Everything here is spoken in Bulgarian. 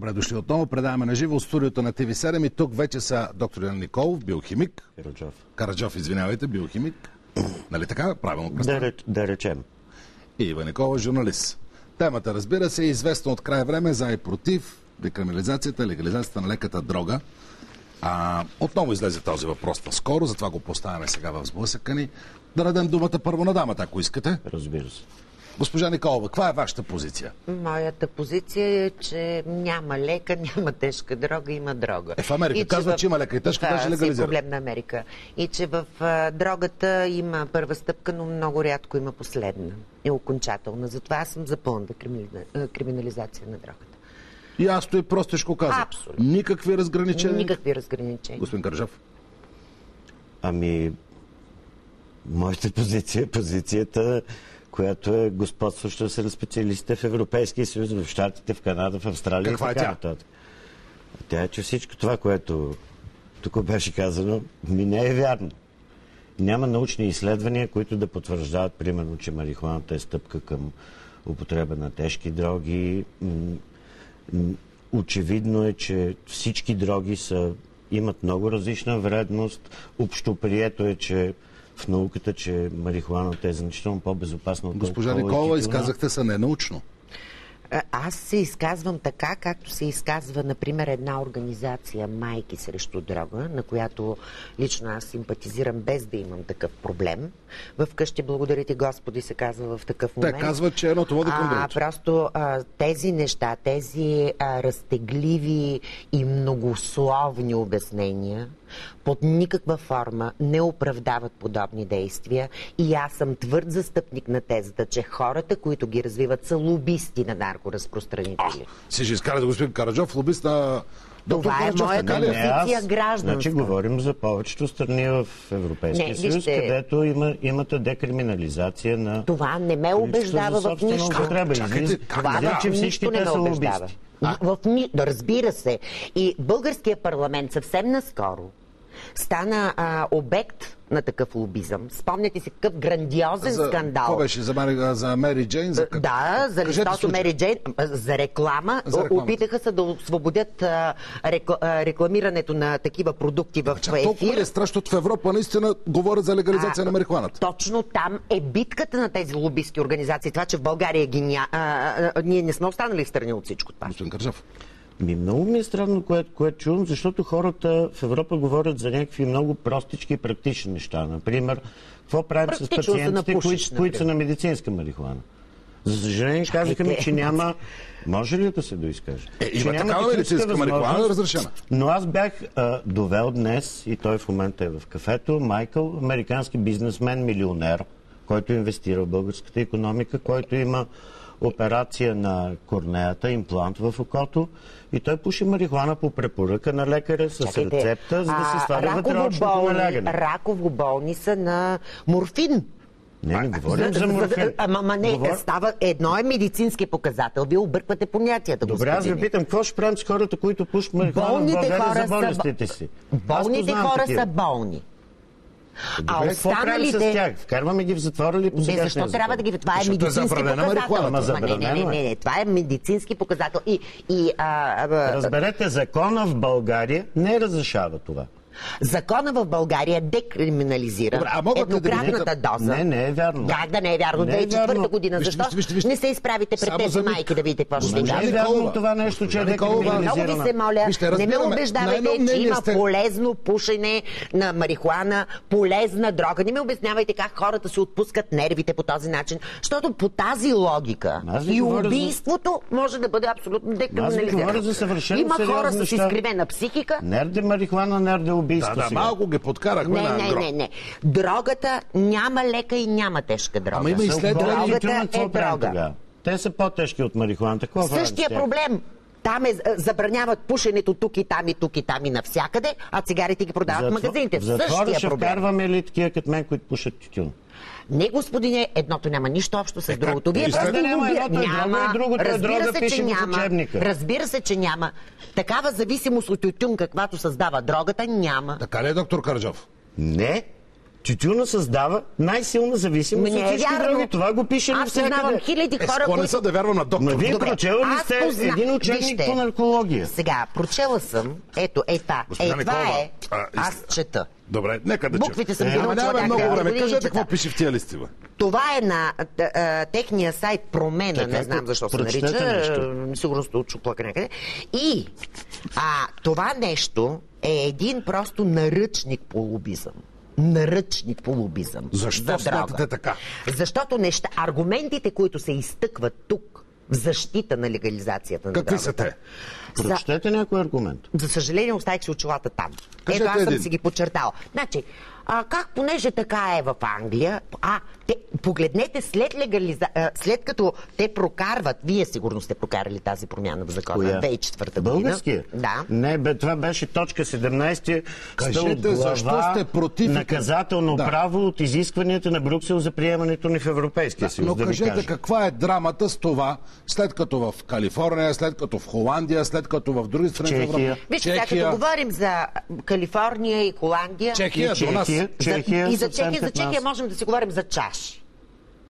Добре дошли отново. Предаваме на живо от студиото на ТВ7 и тук вече са доктор Иван Николов, биохимик. Караджов, извинявайте, биохимик. Нали така? Правилно представям. Да речем. И Иван Николов, журналист. Темата, разбира се, е известна от край време за и против декриминализацията, легализацията на леката дрога. Отново излезе този въпрос наскоро, затова го поставяме сега в сблъсъка ни. Да дадем думата първо на дамата, ако искате. Разбира се. Госпожа Николова, каква е вашата позиция? Моята позиция е, че няма лека, няма тежка дрога, има дрога. В Америка казват, че има лека и тежка, даже легализира. Това е проблем на Америка. И че в дрогата има първа стъпка, но много рядко има последна и окончателна. Затова аз съм за пълна криминализация на дрогата. И аз стои простичко казах. Абсолютно. Никакви разграничения? Никакви разграничения. Господин Караджов? Моята позицията, която е господстваща сред специалистите в Европейския съюз, в Щатите, в Канада, в Австралия. Каква и така нататък. Тя е, че всичко това, което тук беше казано, не е вярно. Няма научни изследвания, които да потвърждават, примерно, че марихуаната е стъпка към употреба на тежки дроги. Очевидно е, че всички дроги имат много различна вредност. Общоприето е, че в науката, че марихуаната е значително по-безопасна от Госпожа Николова, изказахте се ненаучно. Аз се изказвам така, както се изказва, например, една организация Майки срещу дрога, на която лично аз симпатизирам, без да имам такъв проблем. Вкъщи благодарите Господи се казва в такъв момент. Те казват, че едното води към другото. Просто тези неща, тези разтегливи и многословни обяснения под никаква форма не оправдават подобни действия и аз съм твърд застъпник на тезата, че хората, които ги развиват, са лобисти на наркоразпространители. Си ще изкарате господин Караджов, лобист на доктор Това Караджов, е моята позиция гражданска. Значи говорим за повечето страни в Европейския съюз, където имате декриминализация на... Това не ме убеждава в нищо. Това че всички те са лобисти. Разбира се. И българския парламент съвсем наскоро стана обект на такъв лобизъм. Спомняте си какъв грандиозен скандал. Какво беше? За Мери Джейн? Да, за листото Мери Джейн. За реклама. Опитаха се да освободят рекламирането на такива продукти в ефир. Толкова е страшно, в Европа наистина говорят за легализация на марихуаната. Точно там е битката на тези лобистки организации. Това, че в България ние не сме останали в страни от всичко това. Господин Караджов. Много ми е странно, което чувам, защото хората в Европа говорят за някакви много простички и практични неща. Например, какво правим с пациентите, които са на медицинска марихуана? За съжаление, казаха ми, че няма... Може ли да се доизкаже? Има такава медицинска марихуана разрешена. Но аз бях довел днес, и той в момента е в кафето, Майкъл, американски бизнесмен, милионер, който инвестира в българската икономика, който има операция на корнеята, имплант в окото, и той пуши марихуана по препоръка на лекаря с рецепта, за да се сваля вътреочното налягане. Раково болни са на морфин. Не говорим за морфин. Едно е медицински показател. Вие обърквате понятията. Добре, аз ви питам, какво ще правим с хората, които пушат марихуана в България за болестите си? Болните хора са болни. Добре, какво правим с тях? Вкарваме ги в затвора ли по сегашния закон? Защо трябва да ги... Това е медицински показател. Не, това е медицински показател. Разберете, закона в България не разрешава това. Закона в България декриминализира еднократната доза. Не е вярно. Как да не е вярно? 2004 година. Защо не се изправите пред тези майки да видите какво ще ви не е вярно това нещо, че е декриминализирано. Много ви се моля, не ме убеждавайте, че има полезно пушене на марихуана, полезна дрога. Не ме обяснявайте как хората се отпускат нервите по този начин, защото по тази логика и убийството може да бъде абсолютно декриминализирано. Има хора с изкривена психика. Нерде марихуана, нерде убийство. Да, малко ги подкарахме на гроб. Не. Дрогата няма лека и няма тежка дрога. Ама има изследвания. Дрогата е дрога. Те са по-тежки от марихуаната. Същия проблем. Там забраняват пушенето тук и там и навсякъде, а цигарите ги продават в магазините. В затвора ще вкарваме ли такива като мен, които пушат тютюн? Не, господине, едното няма нищо общо с другото. Вие просто Разбира се, че няма. Такава зависимост от тютюн, каквато създава дрогата, няма. Така ли е, доктор Караджов? Не. Тютюна създава най-силна зависимост от всички други. Това го пише Аз познавам хиляди хора, които... не са да вярвам на доктор. Но вие прочела ли сте един учебник Вижте, по наркология? Сега, прочела съм. Ето, това. Това е. Аз чета. Добре, нека да чета. Буквите съм ги научила нямаме много някъде. време. Кажете какво пише в тия листи, бе. Това е на техния сайт Промена, Така, не знам защо се прочетете нарича. Сигурно сте от чуплака някъде. И това нещо е един просто наръчник по лобизъм. Наръчник по лобизъм. Защо смятате така? Защото аргументите, които се изтъкват тук в защита на легализацията на какви са те? Прочетете някой аргумент. За съжаление, оставих си очилата там. Кажете Ето, аз съм един. си ги подчертала. Значи, понеже така е в Англия, погледнете след като те прокарват, вие сигурно сте прокарали тази промяна в закона, 2004 година. Българския? Да. Не, това беше точка 17. Кажете, защо сте против наказателно право от изискванията на Брюксел за приемането ни в Европейския съюз. Но кажете, каква е драмата с това, след като в Калифорния, след като в Холандия, след като в други страни в Европа. Вижте, сега като говорим за Калифорния и Холандия... Чехия, до нас. Чехия, и за Чехия можем да си говорим за чаши.